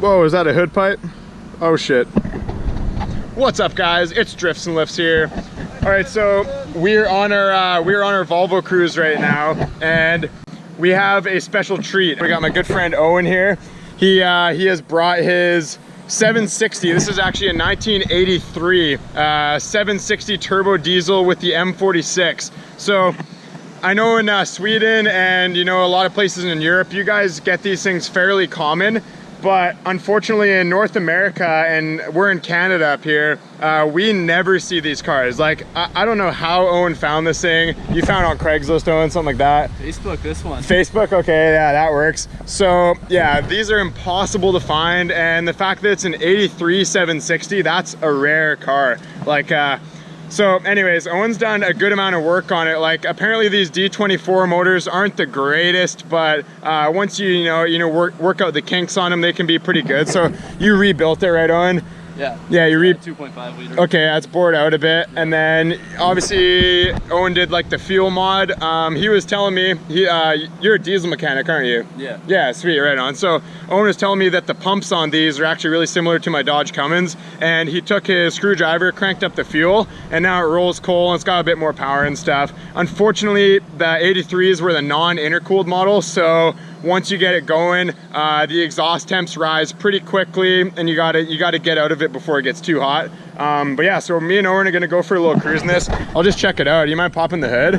Whoa, is that a hood pipe? Oh shit. What's up guys? It's Drifts and Lifts here. All right, so we're on our Volvo cruise right now, and we have a special treat. We got my good friend Owen here. He has brought his 760. This is actually a 1983 760 turbo diesel with the M46. So I know in Sweden and a lot of places in Europe, you guys get these things fairly common. But unfortunately in North America, and we're in Canada up here, we never see these cars. Like, I don't know how Owen found this thing. You found it on Craigslist, Owen, something like that? Facebook, this one. Facebook, okay, yeah, that works. So yeah, these are impossible to find, and the fact that it's an 83 760, that's a rare car. Like, so anyways, Owen's done a good amount of work on it. Like, apparently these D24 motors aren't the greatest, but once you work out the kinks on them, they can be pretty good. So you rebuilt it, right, Owen? Yeah. Yeah, you 2.5 liter. Okay, that's bored out a bit. And then obviously Owen did like the fuel mod. He was telling me, you're a diesel mechanic, aren't you? Yeah. Yeah, sweet, right on. So Owen was telling me that the pumps on these are actually really similar to my Dodge Cummins, and he took his screwdriver, cranked up the fuel, and now it rolls coal and it's got a bit more power and stuff. Unfortunately, the 83s were the non-intercooled model, so once you get it going, the exhaust temps rise pretty quickly, and you gotta get out of it before it gets too hot. But yeah, so me and Owen are gonna go for a little cruise in this. I'll just check it out. Do you mind popping the hood?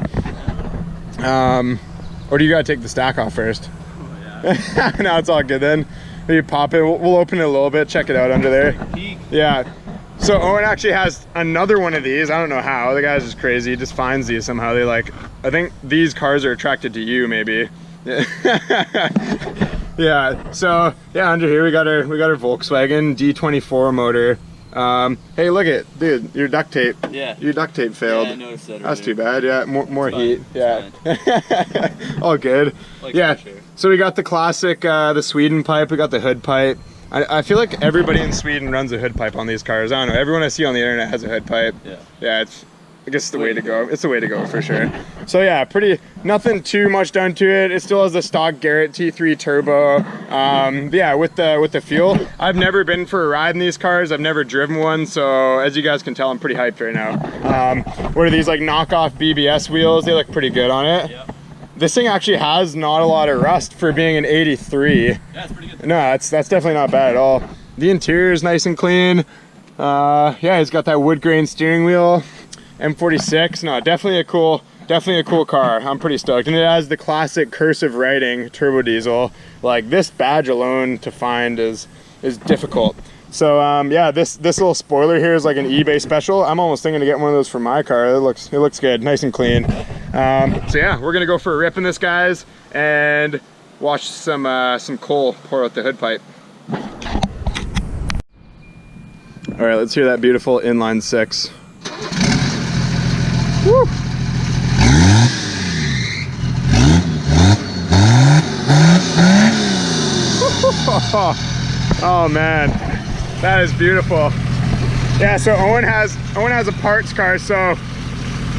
Or do you gotta take the stack off first? Oh, yeah. No, it's all good then. You pop it, we'll open it a little bit, check it out under there. Yeah. So Owen actually has another one of these. I don't know how. The guy's just crazy. He just finds these somehow. They like, I think these cars are attracted to you, maybe. Yeah, so yeah, under here we got our Volkswagen D24 motor. Hey, look it, dude, your duct tape. Yeah. Your duct tape failed. Yeah, I noticed that. That's too bad. Yeah, more heat. Yeah. All good. Like, yeah. sure. So we got the classic, the Sweden pipe. We got the hood pipe. I feel like everybody in Sweden runs a hood pipe on these cars. I don't know. Everyone I see on the internet has a hood pipe. Yeah. Yeah, I guess it's the way to go. It's the way to go for sure. So yeah, nothing too much done to it. It still has the stock Garrett T3 turbo. Yeah, with the fuel. I've never been for a ride in these cars. I've never driven one, so as you guys can tell, I'm pretty hyped right now. What are these, like knockoff BBS wheels? They look pretty good on it. Yep. This thing actually has not a lot of rust for being an 83. Yeah, it's pretty good. No, that's definitely not bad at all. The interior is nice and clean. Yeah, it's got that wood grain steering wheel. M46, no, definitely a cool car. I'm pretty stoked. And it has the classic cursive writing turbo diesel. Like, this badge alone to find is difficult. So yeah, this little spoiler here is like an eBay special. I'm almost thinking of getting one of those for my car. It looks good, nice and clean. So yeah, we're gonna go for a rip in this, guys, and watch some coal pour out the hood pipe. All right, let's hear that beautiful inline six. Woo. Oh man, that is beautiful. Yeah, so Owen has a parts car, so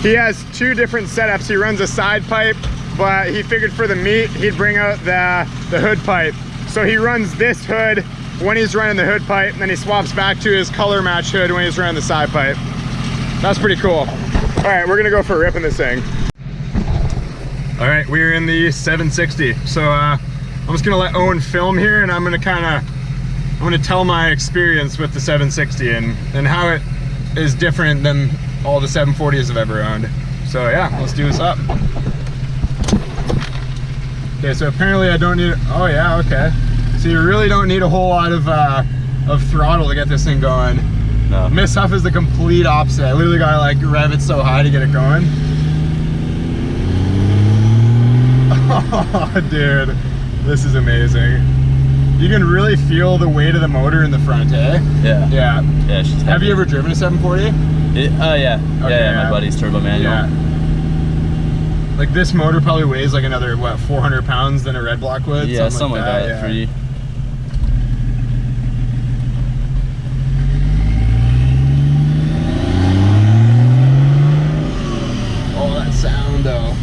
he has two different setups. He runs a side pipe, but he figured for the meat he'd bring out the hood pipe. So he runs this hood when he's running the hood pipe, and then he swaps back to his color match hood when he's running the side pipe. That's pretty cool. All right, we're gonna go for a rip in this thing. All right, we're in the 760. So I'm just gonna let Owen film here, and I'm gonna tell my experience with the 760 and how it is different than all the 740s I've ever owned. So yeah, let's do this up. Okay, so apparently I don't need, oh yeah, okay. So you really don't need a whole lot of throttle to get this thing going. No. Miss Huff is the complete opposite. I literally gotta like rev it so high to get it going. Oh, dude, this is amazing. You can really feel the weight of the motor in the front, eh? Yeah. Yeah. Yeah. Have you ever driven a 740? Yeah. Okay, yeah, my buddy's turbo manual. Yeah. Like this motor probably weighs like another, what, 400 pounds than a red block would? Yeah, something like that. Yeah. Free. Oh, that sound though.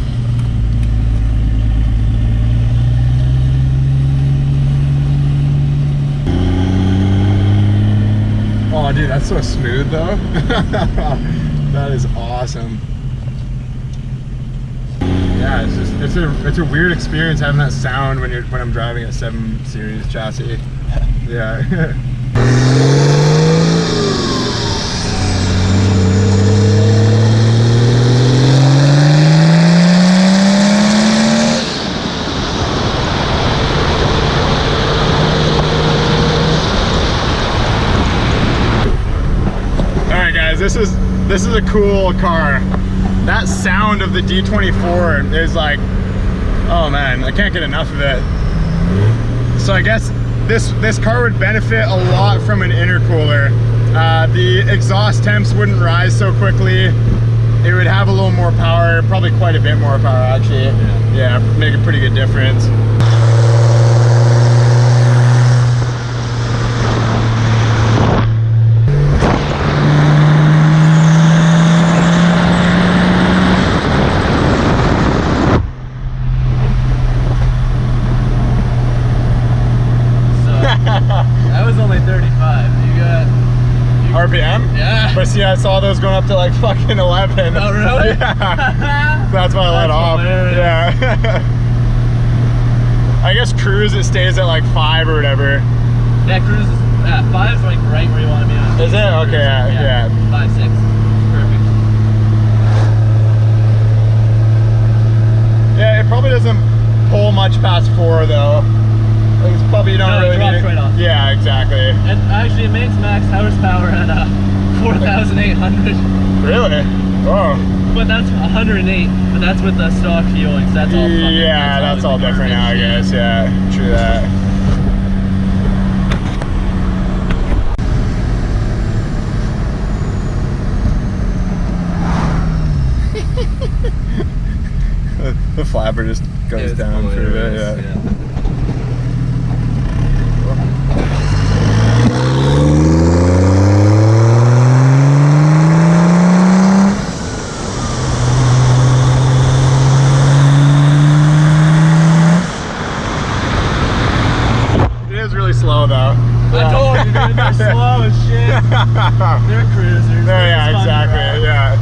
Oh, dude, that's so smooth though. That is awesome. Yeah, it's a weird experience having that sound when I'm driving a 7 Series chassis. Yeah. This is a cool car. That sound of the D24 is like, oh man, I can't get enough of it. So I guess this car would benefit a lot from an intercooler. The exhaust temps wouldn't rise so quickly. It would have a little more power, probably quite a bit more power actually. Yeah, make a pretty good difference. That was only 35. You got RPM? Yeah. But see, I saw those going up to like fucking 11. Oh really? Yeah. That's why I let off. Hilarious. Yeah. I guess cruise it stays at like 5 or whatever. Yeah, cruise is 5's like right where you want to be on. Is it? Okay, yeah. 5, 6. Perfect. Yeah, it probably doesn't pull much past 4 though. It's probably you don't really need it. Right off. Yeah, exactly. And actually, it makes max horsepower at 4,800. Really? Oh. But that's 108. But that's with the stock fueling. So that's all. Yeah, that's all different now, I guess. Yeah, true that. The flapper just goes down for a bit. Yeah. Slow though. I told you, dude, they're slow as shit. They're cruisers. Yeah, exactly. Yeah.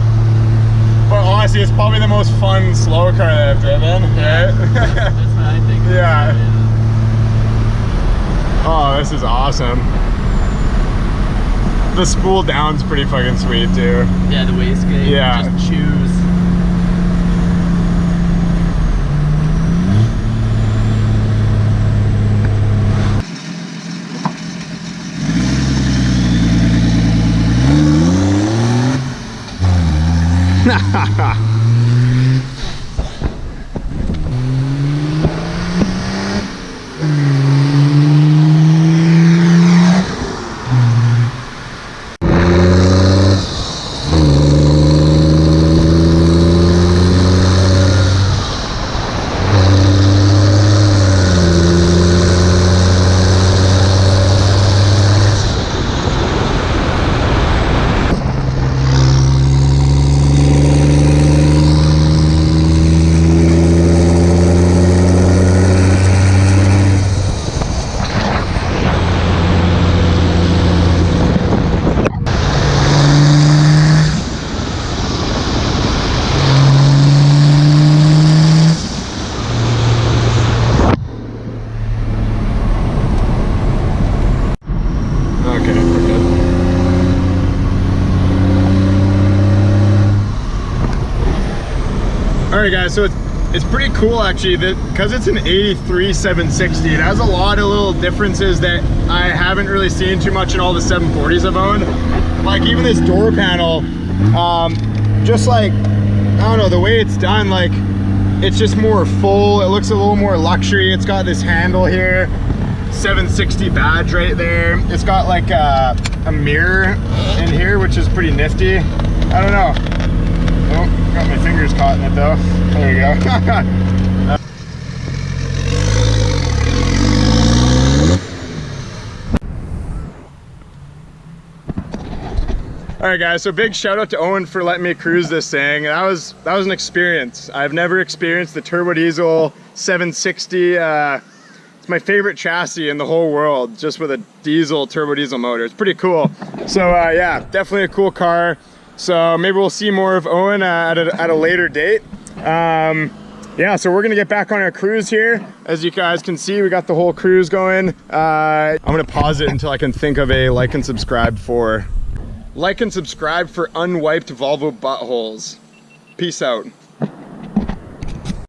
But honestly, it's probably the most fun slow car that I've driven. Yeah. Right? That's what I think. Yeah. Oh, this is awesome. The spool down's pretty fucking sweet too. Yeah, the wastegate. Yeah. Just choose. Alright guys, so it's pretty cool actually that because it's an 83 760, it has a lot of little differences that I haven't really seen too much in all the 740s I've owned. Like even this door panel, just like, I don't know, the way it's done, like it's just more full, it looks a little more luxury. It's got this handle here, 760 badge right there. It's got like a mirror in here, which is pretty nifty. I don't know. Oh, got my fingers caught caught in it though. There you go. All right, guys, so big shout out to Owen for letting me cruise this thing. That was an experience. I've never experienced the Turbodiesel 760. It's my favorite chassis in the whole world, just with a turbodiesel motor. It's pretty cool. So yeah, definitely a cool car. So maybe we'll see more of Owen at a later date. Yeah, so we're gonna get back on our cruise here. As you guys can see, we got the whole cruise going. I'm gonna pause it until I can think of a like and subscribe for unwiped Volvo buttholes. Peace out.